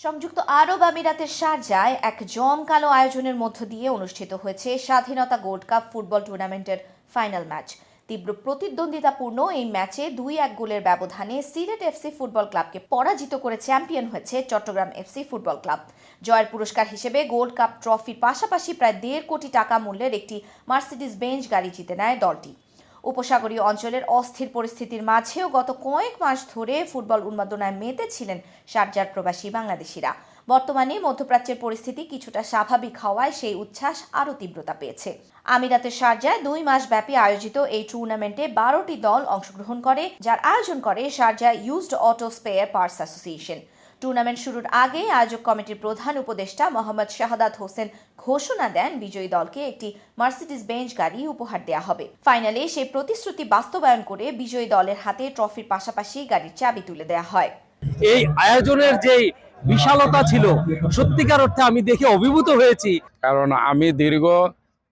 সংযুক্ত আরব আমিরাতের শারজায় এক জমকালো আয়োজনের মধ্য দিয়ে অনুষ্ঠিত হয়েছে স্বাধীনতা গোল্ড কাপ ফুটবল টুর্নামেন্টের ফাইনাল ম্যাচ। তীব্র প্রতিদ্বন্দ্বিতাপূর্ণ এই ম্যাচে 2-1 গোলের ব্যবধানে সিলেট এফসি ফুটবল ক্লাবকে পরাজিত করে চ্যাম্পিয়ন হয়েছে চট্টগ্রাম এফসি ফুটবল ক্লাব। জয়ের পুরস্কার হিসেবে গোল্ড কাপ ট্রফির পাশাপাশি প্রায় 1.5 কোটি টাকা মূল্যের একটি মার্সিডিজ বেঞ্চ গাড়ি জিতে নেয় দলটি। উপসাগরীয় অঞ্চলের অস্থির পরিস্থিতির মাঝেও গত কয়েক মাস ধরে ফুটবল উন্মাদনায় মেতেছিলেন শারজার প্রবাসী বাংলাদেশিরা। বর্তমানে মধ্যপ্রাচ্যের পরিস্থিতি কিছুটা স্বাভাবিক হওয়ায় সেই উচ্ছ্বাস আরও তীব্রতা পেয়েছে। আমিরাতের শারজায় 2 মাস ব্যাপী আয়োজিত এই টুর্নামেন্টে 12টি দল অংশগ্রহণ করে, যার আয়োজন করে Sharjah used auto spare parts association. Tournament শুরুর আগে আয়োজক কমিটির প্রধান উপদেষ্টা মোহাম্মদ শাহাদাত হোসেন ঘোষণা দেন বিজয়ী দলকে একটি মার্সিডিজ বেঞ্চ গাড়ি উপহার দেওয়া হবে। ফাইনালে সেই প্রতিশ্রুতি বাস্তবায়ন করে বিজয়ী দলের হাতে ট্রফির পাশাপাশি গাড়ির চাবি তুলে দেওয়া হয়। এই আয়োজনের যে বিশালতা ছিল, সত্যিকার অর্থে আমি দেখে অভিভূত হয়েছি। কারণ আমি দীর্ঘ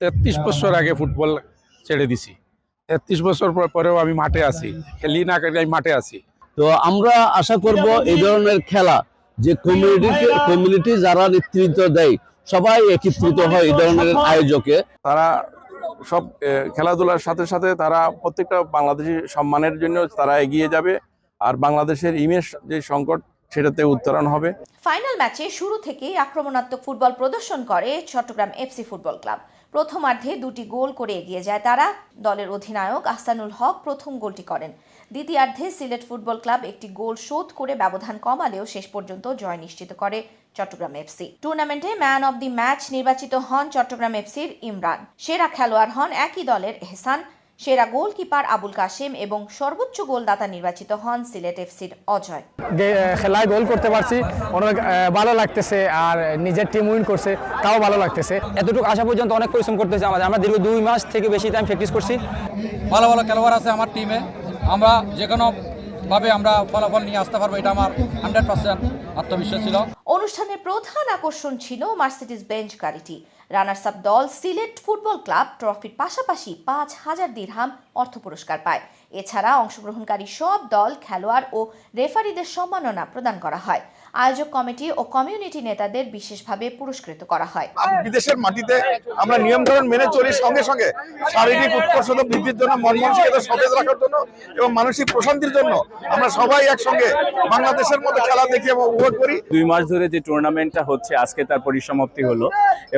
33 বছর আগে ফুটবল ছেড়ে দিছি। 33 বছর পরেও আমি মাঠে আছি, খেলি না খেলি আমি মাঠে আছি। তো আমরা আশা করব এই ধরনের খেলা যে কমিউনিটি যারা নেতৃত্ব দেয় সবাই একত্রিত হয় এই ধরনের আয়োজকে। তারা সব খেলাধুলার সাথে সাথে তারা প্রত্যেকটা বাংলাদেশি সম্মানের জন্য তারা এগিয়ে যাবে, আর বাংলাদেশের ইমেজ যে সংকট সেটাতে উত্তরণ হবে। ফাইনাল ম্যাচে শুরু থেকেই আক্রমণাত্মক ফুটবল প্রদর্শন করে চট্টগ্রাম এফসি ফুটবল ক্লাব। প্রথমার্ধে 2টি গোল করে এগিয়ে যায় তারা। দলের অধিনায়ক আহসানুল হক প্রথম গোলটি করেন। দ্বিতীয়ার্ধে সিলেট ফুটবল ক্লাব একটি গোল শোধ করে ব্যবধান কমালেও শেষ পর্যন্ত জয় নিশ্চিত করে চট্টগ্রাম এফসি। টুর্নামেন্টে ম্যান অব দি ম্যাচ নির্বাচিত হন চট্টগ্রাম এফসির ইমরান। সেরা খেলোয়াড় হন একই দলের এহসান। সেরা গোলকিপার আবুল কাশেম এবং সর্বোচ্চ গোলদাতা নির্বাচিত হন সিলেট এফসির অজয়। খেলায় গোল করতে পারছি, অনেক ভালো লাগতেছে, আর নিজের টিম উইন করছে তাও ভালো লাগতেছে। এতটুকু আসা পর্যন্ত অনেক পরিশ্রম করতেছে আমরা দীর্ঘ 2 মাস থেকে বেশি টাইম প্র্যাকটিস করছি। ভালো ভালো খেলোয়াড় আছে আমার টিমে, আমরা যে কোনো ভাবে আমরা ফলাফল নিয়ে আসতে পারবো, এটা আমার 100% আত্মবিশ্বাস ছিল। অনুষ্ঠানের প্রধান আকর্ষণ ছিল মার্সিডিজ বেঞ্চ গাড়িটি। রানার্স আপ দল সিলেট ফুটবল ক্লাব ট্রফির পাশাপাশি 5,000 দিরহাম অর্থ পুরস্কার পায়। এছাড়া অংশগ্রহণকারী সব দল, খেলোয়াড় ও রেফারিদের সম্মাননা প্রদান করা হয়। আয়োজক কমিটি ও কমিউনিটি নেতাদের বিশেষভাবে পুরস্কৃত করা হয়। বিদেশের মাটিতে আমরা নিয়মকানুন মেনে চলি, সঙ্গে সঙ্গে শারীরিক উৎকর্ষতা বৃদ্ধির জন্য, মন মানসিকতা সতেজ রাখার জন্য এবং মানসিক প্রশান্তির জন্য আমরা সবাই একসঙ্গে বাংলাদেশের মতো খেলা দেখি এবং উপভোগ করি। 2 মাস ধরে যে টুর্নামেন্টটা হচ্ছে, আজকে তার পরিসমাপ্তি হলো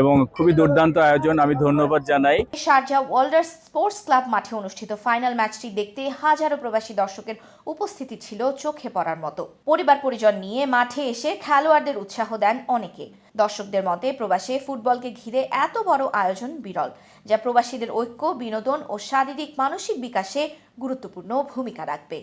এবং খুবই দুর্দান্ত আয়োজন, আমি ধন্যবাদ জানাই। শারজা ওয়াল্ডার্স স্পোর্টস ক্লাব মাঠে অনুষ্ঠিত ফাইনাল ম্যাচটি দেখতে হাজারো প্রবাসী দর্শকের উপস্থিতি ছিল চোখে পড়ার মতো। পরিবার পরিজন নিয়ে মাঠে এসে খেলোয়াড়দের উৎসাহ দেন অনেকে। দর্শকদের মতে প্রবাসে ফুটবলকে ঘিরে এত বড় আয়োজন বিরল, যা প্রবাসীদের ঐক্য, বিনোদন ও শারীরিক মানসিক বিকাশে গুরুত্বপূর্ণ ভূমিকা রাখবে।